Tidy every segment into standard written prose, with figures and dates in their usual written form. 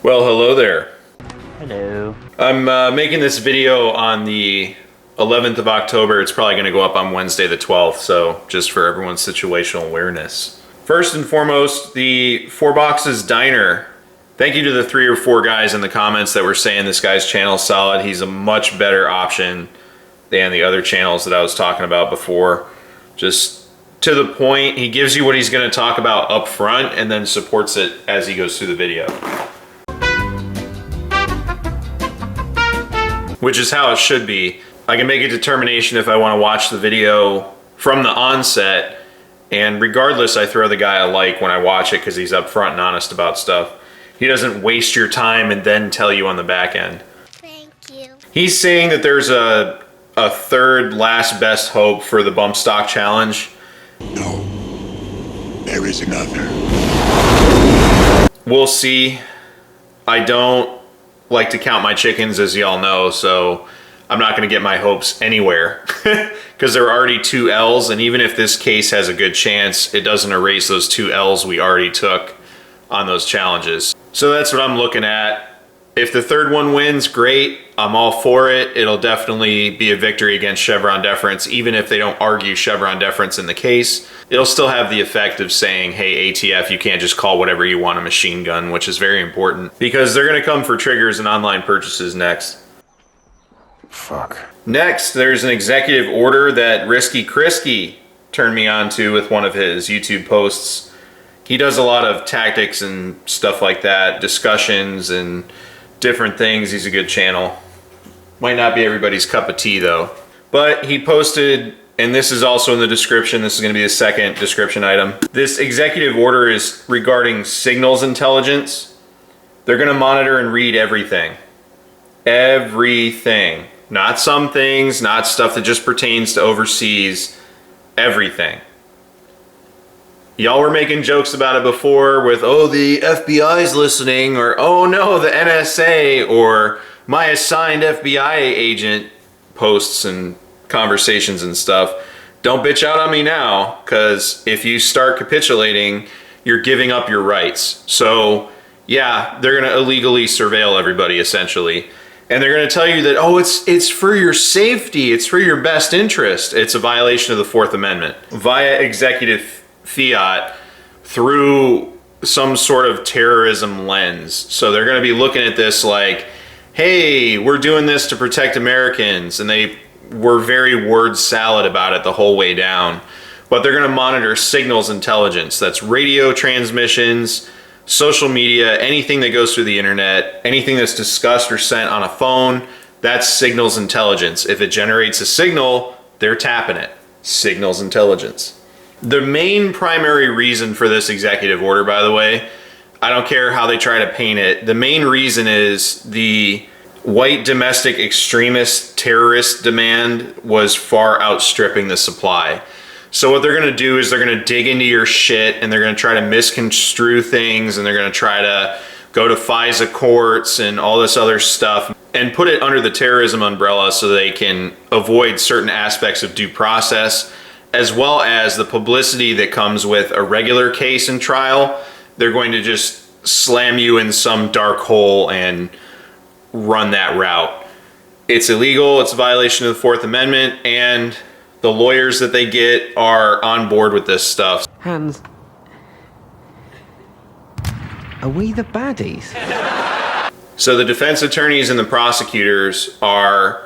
Well, hello there. Hello. I'm making this video on the 11th of October. It's probably going to go up on Wednesday the 12th, so just for everyone's situational awareness. First and foremost, the Four Boxes Diner. Thank you to the 3 or 4 guys in the comments that were saying this guy's channel's solid. He's a much better option than the other channels that I was talking about before. Just to the point, he gives you what he's going to talk about up front and then supports it as he goes through the video. Which is how it should be. I can make a determination if I want to watch the video from the onset, and regardless, I throw the guy a like when I watch it because he's upfront and honest about stuff. He doesn't waste your time and then tell you on the back end. Thank you. He's saying that there's a third last best hope for the Bumpstock challenge. No, there is another. We'll see. I don't like to count my chickens, as y'all know, so I'm not going to get my hopes anywhere because there are already 2 L's, and even if this case has a good chance, it doesn't erase those 2 L's we already took on those challenges. So that's what I'm looking at. If the third one wins, great. I'm all for it. It'll definitely be a victory against Chevron deference, even if they don't argue Chevron deference in the case. It'll still have the effect of saying, hey, ATF, you can't just call whatever you want a machine gun, which is very important because they're going to come for triggers and online purchases next. Fuck. Next, there's an executive order that Risky Krisky turned me on to with one of his YouTube posts. He does a lot of tactics and stuff like that, discussions and different things. He's a good channel. Might not be everybody's cup of tea though. But he posted, and this is also in the description, this is going to be the second description item. This executive order is regarding signals intelligence. They're going to monitor and read everything. Everything. Not some things, not stuff that just pertains to overseas. Everything. Y'all were making jokes about it before with, oh, the FBI's listening, or oh no, the NSA, or my assigned FBI agent posts and conversations and stuff. Don't bitch out on me now, because if you start capitulating, you're giving up your rights. So yeah, they're gonna illegally surveil everybody essentially. And they're gonna tell you that, oh, it's for your safety, it's for your best interest. It's a violation of the 4th Amendment. Via executive fiat through some sort of terrorism lens. So they're going to be looking at this like, hey, we're doing this to protect Americans, and they were very word salad about it the whole way down. But they're going to monitor signals intelligence. That's radio transmissions, social media, anything that goes through the internet, anything that's discussed or sent on a phone. That's signals intelligence. If it generates a signal, they're tapping it. Signals intelligence. The main primary reason for this executive order, by the way, I don't care how they try to paint it, the main reason is the white domestic extremist terrorist demand was far outstripping the supply. So what they're going to do is they're going to dig into your shit and they're going to try to misconstrue things, and they're going to try to go to FISA courts and all this other stuff and put it under the terrorism umbrella so they can avoid certain aspects of due process, as well as the publicity that comes with a regular case and trial. They're going to just slam you in some dark hole and run that route. It's illegal, it's a violation of the 4th Amendment, and the lawyers that they get are on board with this stuff. Hans, are we the baddies? So the defense attorneys and the prosecutors are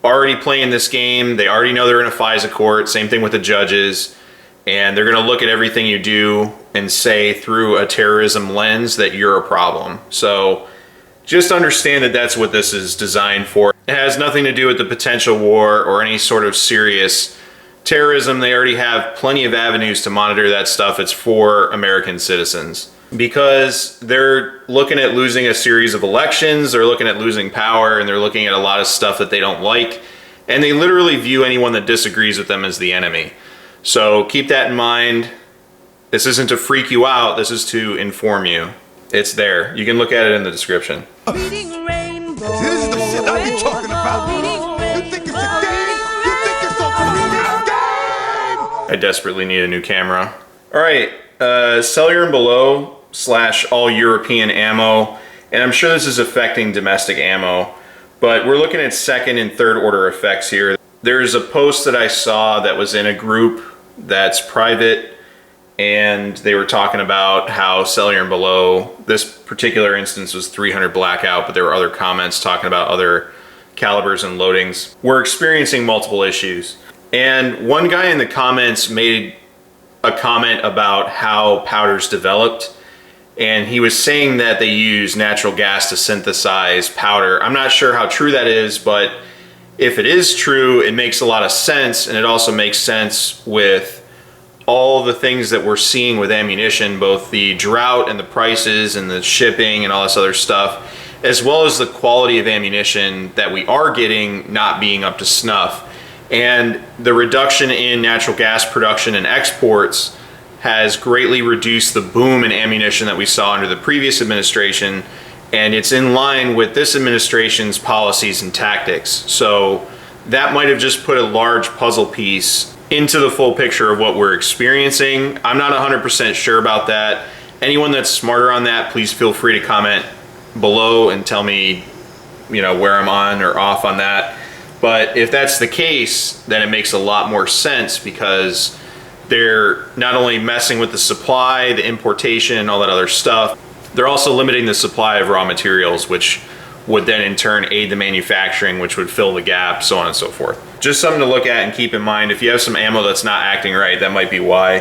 already playing this game. They already know they're in a FISA court. Same thing with the judges. And they're going to look at everything you do and say through a terrorism lens that you're a problem. So just understand that that's what this is designed for. It has nothing to do with the potential war or any sort of serious terrorism. They already have plenty of avenues to monitor that stuff. It's for American citizens. Because they're looking at losing a series of elections, they're looking at losing power, and they're looking at a lot of stuff that they don't like. And they literally view anyone that disagrees with them as the enemy. So keep that in mind. This isn't to freak you out, this is to inform you. It's there. You can look at it in the description. This is the shit I be talking about. You think it's a game? You think it's a fucking game? I desperately need a new camera. All right, cellular and below / all European ammo And I'm sure this is affecting domestic ammo, but we're looking at second and third order effects here. There's a post that I saw that was in a group that's private, and they were talking about how cellular and below, this particular instance was 300 blackout, but there were other comments talking about other calibers and loadings. We're experiencing multiple issues. And one guy in the comments made a comment about how powder's developed, and he was saying that they use natural gas to synthesize powder. I'm not sure how true that is, but if it is true, it makes a lot of sense, and it also makes sense with all the things that we're seeing with ammunition, both the drought and the prices and the shipping and all this other stuff, as well as the quality of ammunition that we are getting not being up to snuff. And the reduction in natural gas production and exports has greatly reduced the boom in ammunition that we saw under the previous administration, and it's in line with this administration's policies and tactics. So that might have just put a large puzzle piece into the full picture of what we're experiencing. I'm not 100% sure about that. Anyone that's smarter on that, please feel free to comment below and tell me, where I'm on or off on that. But if that's the case, then it makes a lot more sense, because they're not only messing with the supply, the importation, and all that other stuff, they're also limiting the supply of raw materials, which would then in turn aid the manufacturing, which would fill the gap, so on and so forth. Just something to look at and keep in mind. If you have some ammo that's not acting right, that might be why.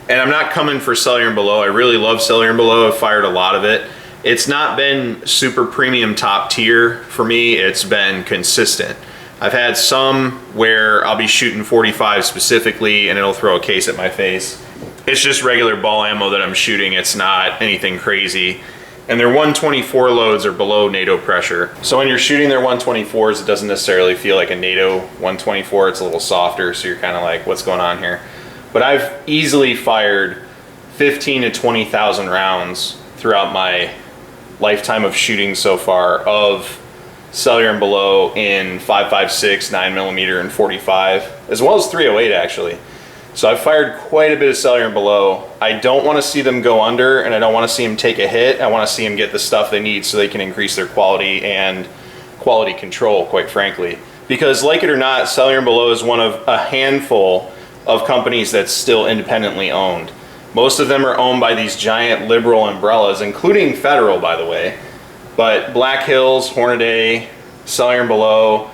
And I'm not coming for cellular and below. I really love cellular and below. I've fired a lot of it. It's not been super premium top tier for me. It's been consistent. I've had some where I'll be shooting 45 specifically and it'll throw a case at my face. It's just regular ball ammo that I'm shooting. It's not anything crazy. And their 124 loads are below NATO pressure. So when you're shooting their 124s, it doesn't necessarily feel like a NATO 124. It's a little softer, so you're kind of like, what's going on here? But I've easily fired 15 to 20,000 rounds throughout my lifetime of shooting so far of cellular and below in 5.56, 9mm, and 45, as well as 308 actually. So I've fired quite a bit of cellular and below. I don't want to see them go under, and I don't want to see them take a hit. I want to see them get the stuff they need so they can increase their quality and quality control, quite frankly. Because like it or not, cellular and below is one of a handful of companies that's still independently owned. Most of them are owned by these giant liberal umbrellas, including Federal, by the way. But Black Hills, Hornaday, cellular and below,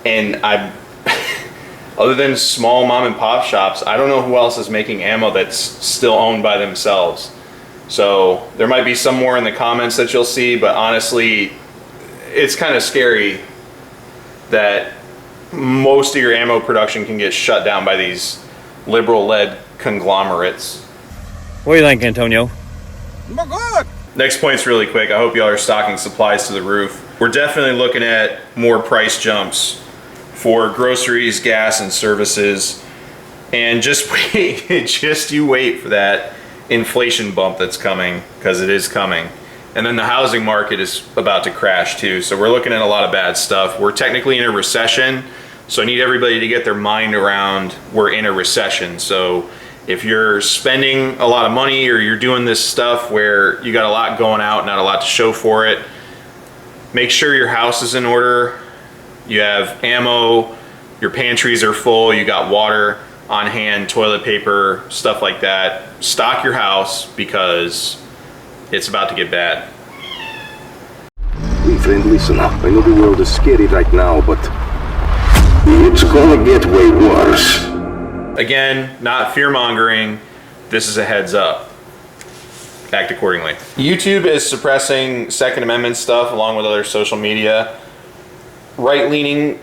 and other than small mom and pop shops, I don't know who else is making ammo that's still owned by themselves. So there might be some more in the comments that you'll see, but honestly, it's kind of scary that most of your ammo production can get shut down by these liberal-led conglomerates. What do you think, Antonio? Good. Next point's really quick. I hope y'all are stocking supplies to the roof. We're definitely looking at more price jumps for groceries, gas, and services. And just wait, just you wait for that inflation bump that's coming, because it is coming. And then the housing market is about to crash too. So we're looking at a lot of bad stuff. We're technically in a recession, so I need everybody to get their mind around we're in a recession. So if you're spending a lot of money, or you're doing this stuff where you got a lot going out, not a lot to show for it, make sure your house is in order. You have ammo, your pantries are full, you got water on hand, toilet paper, stuff like that. Stock your house, because it's about to get bad. Hey friend, listen up. I know the world is scary right now, but it's gonna get way worse. Again, not fear-mongering. This is a heads up. Act accordingly. YouTube is suppressing Second Amendment stuff along with other social media. Right-leaning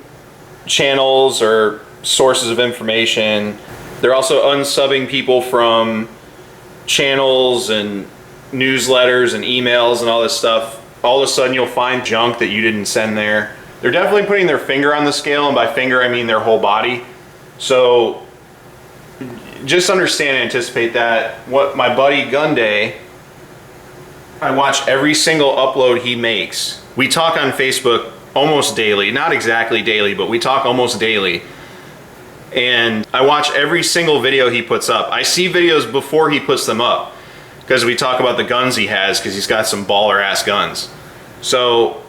channels or sources of information. They're also unsubbing people from channels and newsletters and emails and all this stuff. All of a sudden you'll find junk that you didn't send there. They're definitely putting their finger on the scale, and by finger I mean their whole body. So just understand and anticipate that. What my buddy Gunday, I watch every single upload he makes. We talk on Facebook almost daily, not exactly daily, but we talk almost daily. And I watch every single video he puts up. I see videos before he puts them up, because we talk about the guns he has, because he's got some baller ass guns. So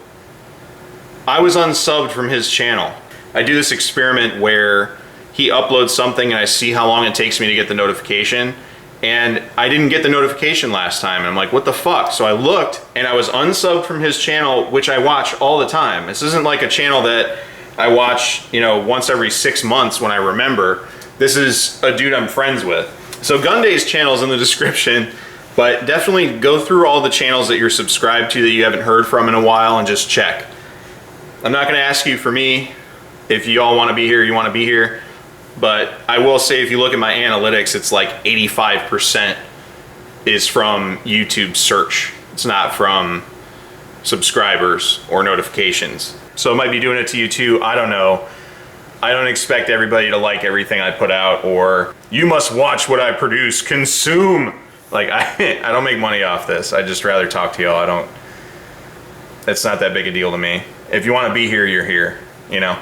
I was unsubbed from his channel. I do this experiment where he uploads something and I see how long it takes me to get the notification. And I didn't get the notification last time. And I'm like, what the fuck? So I looked and I was unsubbed from his channel, which I watch all the time. This isn't like a channel that I watch, you know, once every 6 months when I remember. This is a dude I'm friends with. So Gunday's channel is in the description, but definitely go through all the channels that you're subscribed to that you haven't heard from in a while and just check. I'm not gonna ask you for me. If you all wanna be here, you wanna be here. But I will say, if you look at my analytics, it's like 85% is from YouTube search. It's not from subscribers or notifications. So it might be doing it to you too, I don't know. I don't expect everybody to like everything I put out, or you must watch what I produce, consume. Like, I don't make money off this. I'd just rather talk to y'all. It's not that big a deal to me. If you wanna be here, you're here, you know?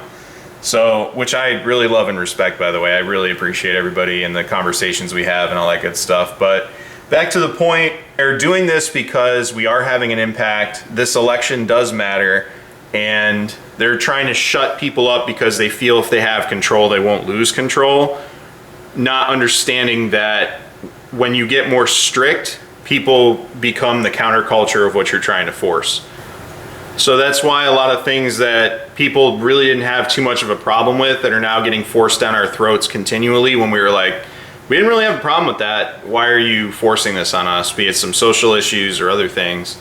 So, which I really love and respect, by the way. I really appreciate everybody and the conversations we have and all that good stuff. But back to the point, they're doing this because we are having an impact. This election does matter, and they're trying to shut people up because they feel if they have control, they won't lose control. Not understanding that when you get more strict, people become the counterculture of what you're trying to force. So that's why a lot of things that people really didn't have too much of a problem with that are now getting forced down our throats continually, when we were like, we didn't really have a problem with that. Why are you forcing this on us? Be it some social issues or other things.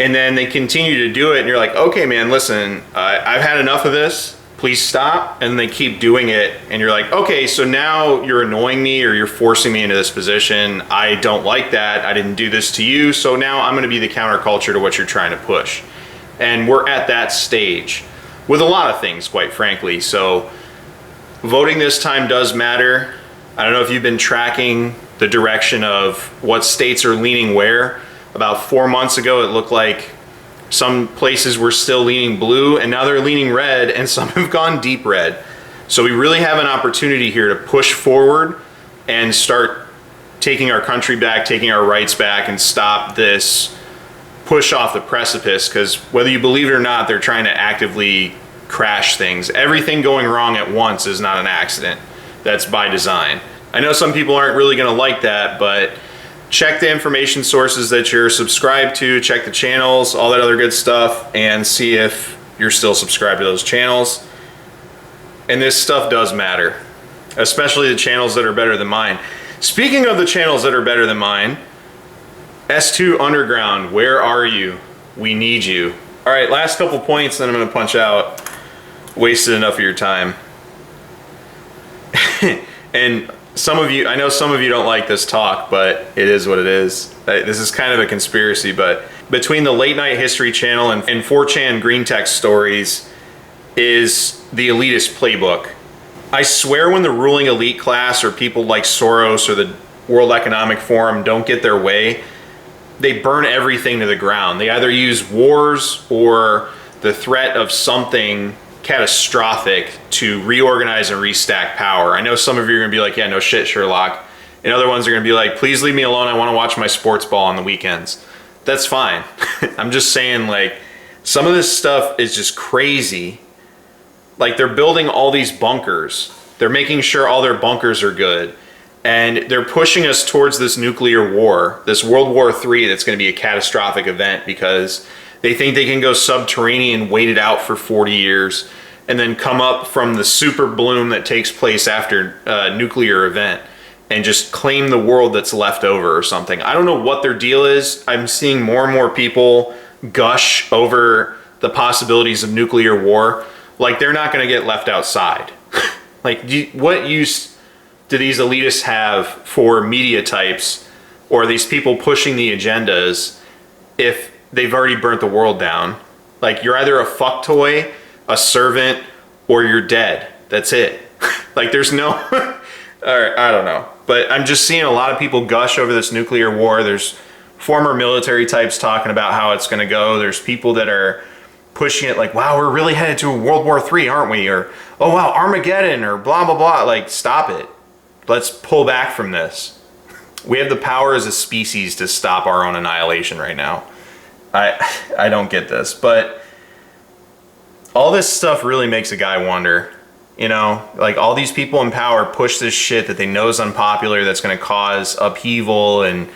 And then they continue to do it and you're like, okay, man, listen, I've had enough of this. Please stop. And they keep doing it. And you're like, okay, so now you're annoying me or you're forcing me into this position. I don't like that. I didn't do this to you. So now I'm going to be the counterculture to what you're trying to push. And we're at that stage with a lot of things, quite frankly. So voting this time does matter. I don't know if you've been tracking the direction of what states are leaning where. About 4 months ago, it looked like some places were still leaning blue, and now they're leaning red, and some have gone deep red. So we really have an opportunity here to push forward and start taking our country back, taking our rights back, and stop this push off the precipice, because whether you believe it or not, they're trying to actively crash things. Everything going wrong at once is not an accident. That's by design. I know some people aren't really going to like that, but check the information sources that you're subscribed to, check the channels, all that other good stuff, and see if you're still subscribed to those channels. And this stuff does matter, especially the channels that are better than mine. Speaking of the channels that are better than mine, S2 Underground, where are you? We need you. All right, last couple points, then I'm gonna punch out. Wasted enough of your time. And some of you, I know some of you don't like this talk, but it is what it is. This is kind of a conspiracy, but between the Late Night History Channel and 4chan green text stories is the elitist playbook. I swear when the ruling elite class or people like Soros or the World Economic Forum don't get their way, they burn everything to the ground. They either use wars or the threat of something catastrophic to reorganize and restack power. I know some of you are gonna be like, yeah, no shit, Sherlock. And other ones are gonna be like, please leave me alone, I wanna watch my sports ball on the weekends. That's fine. I'm just saying, like, some of this stuff is just crazy. Like, they're building all these bunkers. They're making sure all their bunkers are good. And they're pushing us towards this nuclear war, this World War III that's going to be a catastrophic event, because they think they can go subterranean, wait it out for 40 years, and then come up from the super bloom that takes place after a nuclear event and just claim the world that's left over or something. I don't know what their deal is. I'm seeing more and more people gush over the possibilities of nuclear war. Like, they're not going to get left outside. Like, what use do these elitists have for media types or these people pushing the agendas if they've already burnt the world down? Like, you're either a fuck toy, a servant, or you're dead. That's it. Like, there's no... All right, I don't know. But I'm just seeing a lot of people gush over this nuclear war. There's former military types talking about how it's going to go. There's people that are pushing it like, wow, we're really headed to a World War III, aren't we? Or, oh, wow, Armageddon, or blah, blah, blah. Like, stop it. Let's pull back from this. We have the power as a species to stop our own annihilation right now. I don't get this, but all this stuff really makes a guy wonder. You know, like all these people in power push this shit that they know is unpopular, that's going to cause upheaval and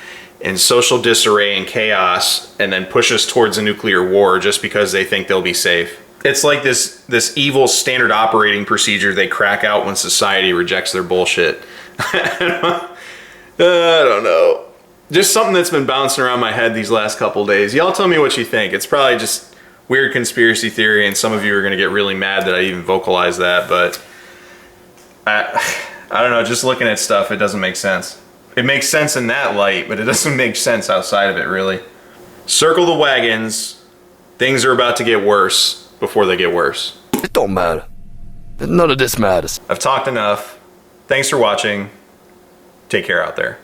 social disarray and chaos, and then push us towards a nuclear war just because they think they'll be safe. It's like this evil standard operating procedure they crack out when society rejects their bullshit. I don't know. Just something that's been bouncing around my head these last couple days. Y'all tell me what you think. It's probably just weird conspiracy theory, and some of you are going to get really mad that I even vocalized that, but I don't know. Just looking at stuff, it doesn't make sense. It makes sense in that light, but it doesn't make sense outside of it, really. Circle the wagons. Things are about to get worse before they get worse. It don't matter. None of this matters. I've talked enough. Thanks for watching. Take care out there.